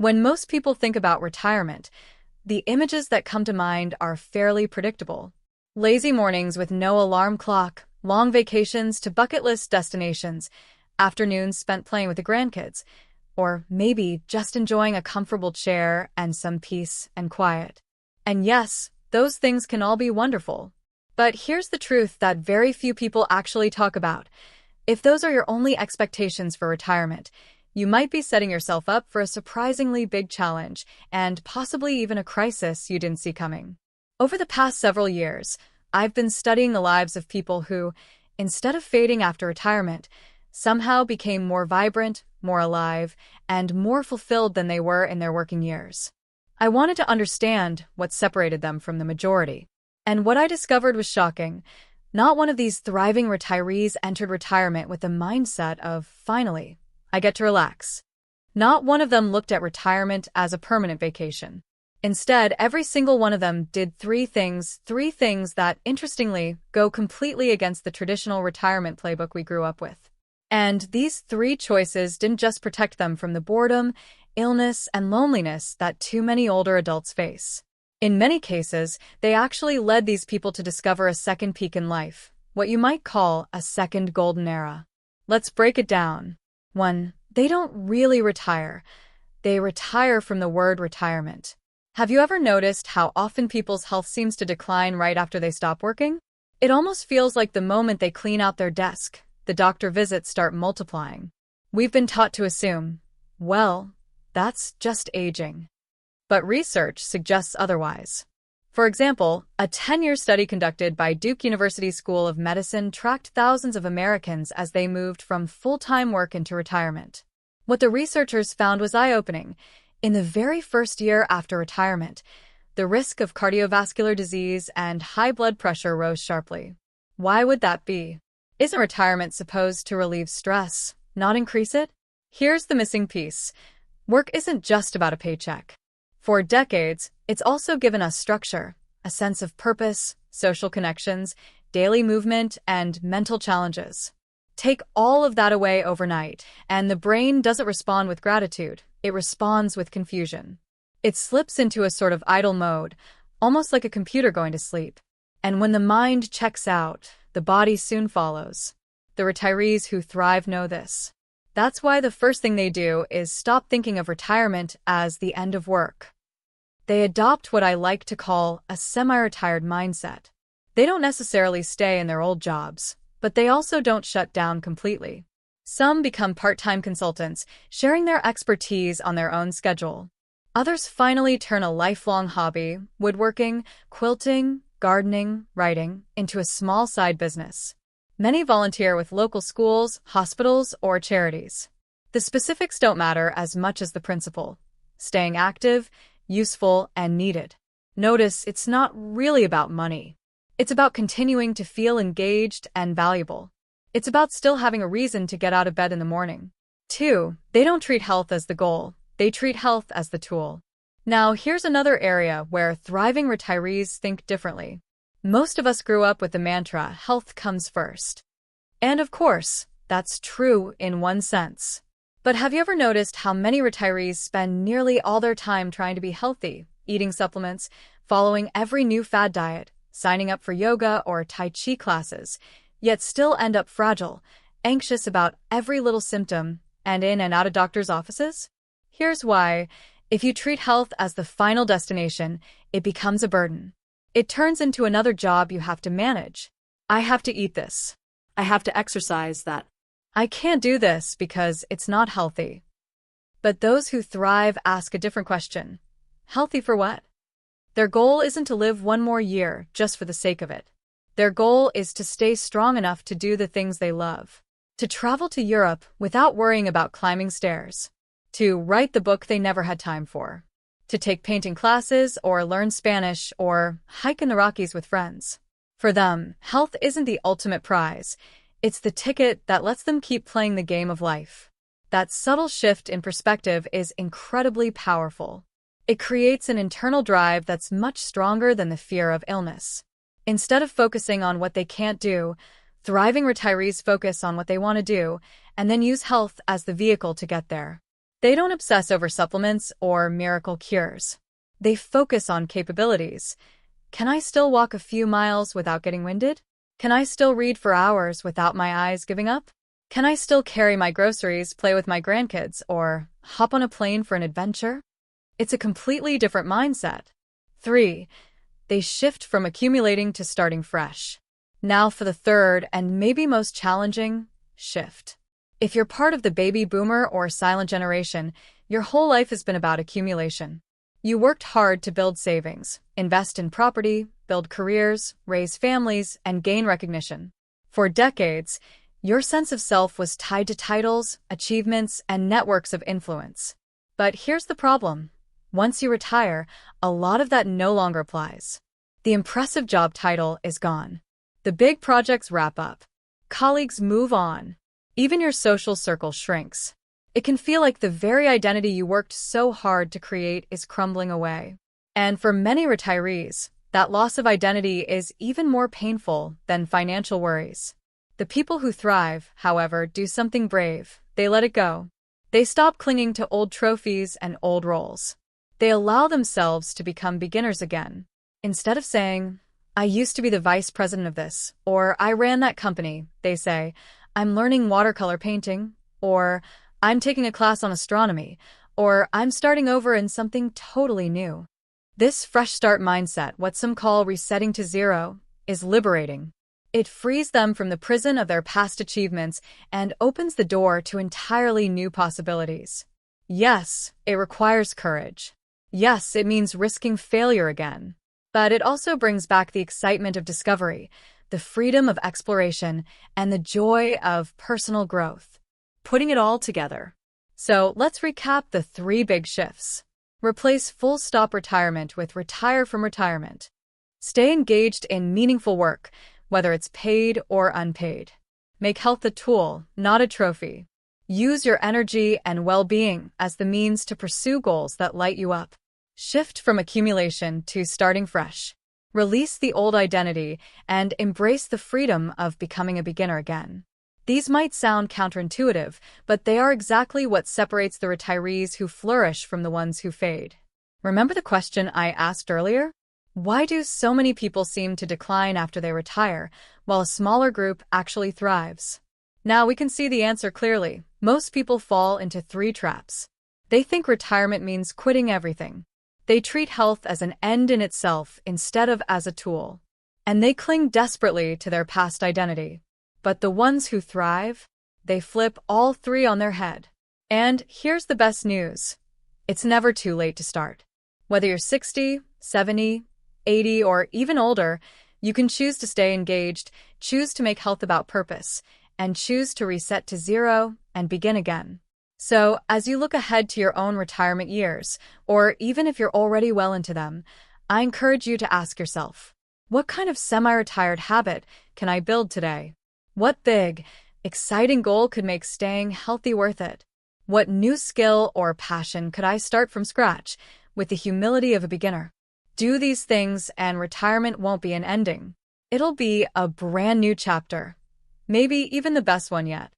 When most people think about retirement, the images that come to mind are fairly predictable. Lazy mornings with no alarm clock, long vacations to bucket list destinations, afternoons spent playing with the grandkids, or maybe just enjoying a comfortable chair and some peace and quiet. And yes, those things can all be wonderful. But here's the truth that very few people actually talk about. If those are your only expectations for retirement, you might be setting yourself up for a surprisingly big challenge and possibly even a crisis you didn't see coming. Over the past several years, I've been studying the lives of people who, instead of fading after retirement, somehow became more vibrant, more alive, and more fulfilled than they were in their working years. I wanted to understand what separated them from the majority. And what I discovered was shocking. Not one of these thriving retirees entered retirement with the mindset of, finally, I get to relax. Not one of them looked at retirement as a permanent vacation. Instead, every single one of them did three things that, interestingly, go completely against the traditional retirement playbook we grew up with. And these three choices didn't just protect them from the boredom, illness, and loneliness that too many older adults face. In many cases, they actually led these people to discover a second peak in life, what you might call a second golden era. Let's break it down. 1. They don't really retire. They retire from the word retirement. Have you ever noticed how often people's health seems to decline right after they stop working? It almost feels like the moment they clean out their desk, the doctor visits start multiplying. We've been taught to assume, well, that's just aging. But research suggests otherwise. For example, a 10-year study conducted by Duke University School of Medicine tracked thousands of Americans as they moved from full-time work into retirement. What the researchers found was eye-opening. In the very first year after retirement, the risk of cardiovascular disease and high blood pressure rose sharply. Why would that be? Isn't retirement supposed to relieve stress, not increase it? Here's the missing piece. Work isn't just about a paycheck. For decades, it's also given us structure, a sense of purpose, social connections, daily movement, and mental challenges. Take all of that away overnight, and the brain doesn't respond with gratitude, it responds with confusion. It slips into a sort of idle mode, almost like a computer going to sleep. And when the mind checks out, the body soon follows. The retirees who thrive know this. That's why the first thing they do is stop thinking of retirement as the end of work. They adopt what I like to call a semi-retired mindset. They don't necessarily stay in their old jobs, but they also don't shut down completely. Some become part-time consultants, sharing their expertise on their own schedule. Others finally turn a lifelong hobby, woodworking, quilting, gardening, writing, into a small side business. Many volunteer with local schools, hospitals, or charities. The specifics don't matter as much as the principle. Staying active, useful, and needed. Notice it's not really about money. It's about continuing to feel engaged and valuable. It's about still having a reason to get out of bed in the morning. 2. They don't treat health as the goal. They treat health as the tool. Now, here's another area where thriving retirees think differently. Most of us grew up with the mantra, health comes first. And of course, that's true in one sense. But have you ever noticed how many retirees spend nearly all their time trying to be healthy, eating supplements, following every new fad diet, signing up for yoga or Tai Chi classes, yet still end up fragile, anxious about every little symptom, and in and out of doctors' offices? Here's why. If you treat health as the final destination, it becomes a burden. It turns into another job you have to manage. I have to eat this. I have to exercise that. I can't do this because it's not healthy. But those who thrive ask a different question. Healthy for what? Their goal isn't to live one more year just for the sake of it. Their goal is to stay strong enough to do the things they love. To travel to Europe without worrying about climbing stairs. To write the book they never had time for. To take painting classes or learn Spanish or hike in the Rockies with friends. For them, health isn't the ultimate prize. It's the ticket that lets them keep playing the game of life. That subtle shift in perspective is incredibly powerful. It creates an internal drive that's much stronger than the fear of illness. Instead of focusing on what they can't do, thriving retirees focus on what they want to do and then use health as the vehicle to get there. They don't obsess over supplements or miracle cures. They focus on capabilities. Can I still walk a few miles without getting winded? Can I still read for hours without my eyes giving up? Can I still carry my groceries, play with my grandkids, or hop on a plane for an adventure? It's a completely different mindset. 3. They shift from accumulating to starting fresh. Now for the third and maybe most challenging shift. If you're part of the baby boomer or silent generation, your whole life has been about accumulation. You worked hard to build savings, invest in property, build careers, raise families, and gain recognition. For decades, your sense of self was tied to titles, achievements, and networks of influence. But here's the problem. Once you retire, a lot of that no longer applies. The impressive job title is gone. The big projects wrap up. Colleagues move on. Even your social circle shrinks. It can feel like the very identity you worked so hard to create is crumbling away. And for many retirees, that loss of identity is even more painful than financial worries. The people who thrive, however, do something brave. They let it go. They stop clinging to old trophies and old roles. They allow themselves to become beginners again. Instead of saying, "I used to be the vice president of this," or "I ran that company," they say, "I'm learning watercolor painting," or "I'm taking a class on astronomy," or "I'm starting over in something totally new." This fresh start mindset, what some call resetting to zero, is liberating. It frees them from the prison of their past achievements and opens the door to entirely new possibilities. Yes, it requires courage. Yes, it means risking failure again. But it also brings back the excitement of discovery, the freedom of exploration, and the joy of personal growth. Putting it all together. So let's recap the 3 big shifts. Replace full-stop retirement with retire from retirement. Stay engaged in meaningful work, whether it's paid or unpaid. Make health a tool, not a trophy. Use your energy and well-being as the means to pursue goals that light you up. Shift from accumulation to starting fresh. Release the old identity and embrace the freedom of becoming a beginner again. These might sound counterintuitive, but they are exactly what separates the retirees who flourish from the ones who fade. Remember the question I asked earlier? Why do so many people seem to decline after they retire, while a smaller group actually thrives? Now we can see the answer clearly. Most people fall into 3 traps. They think retirement means quitting everything. They treat health as an end in itself instead of as a tool. And they cling desperately to their past identity. But the ones who thrive, they flip all 3 on their head. And here's the best news. It's never too late to start. Whether you're 60, 70, 80, or even older, you can choose to stay engaged, choose to make health about purpose, and choose to reset to zero and begin again. So, as you look ahead to your own retirement years, or even if you're already well into them, I encourage you to ask yourself, what kind of semi-retired habit can I build today? What big, exciting goal could make staying healthy worth it? What new skill or passion could I start from scratch with the humility of a beginner? Do these things and retirement won't be an ending. It'll be a brand new chapter. Maybe even the best one yet.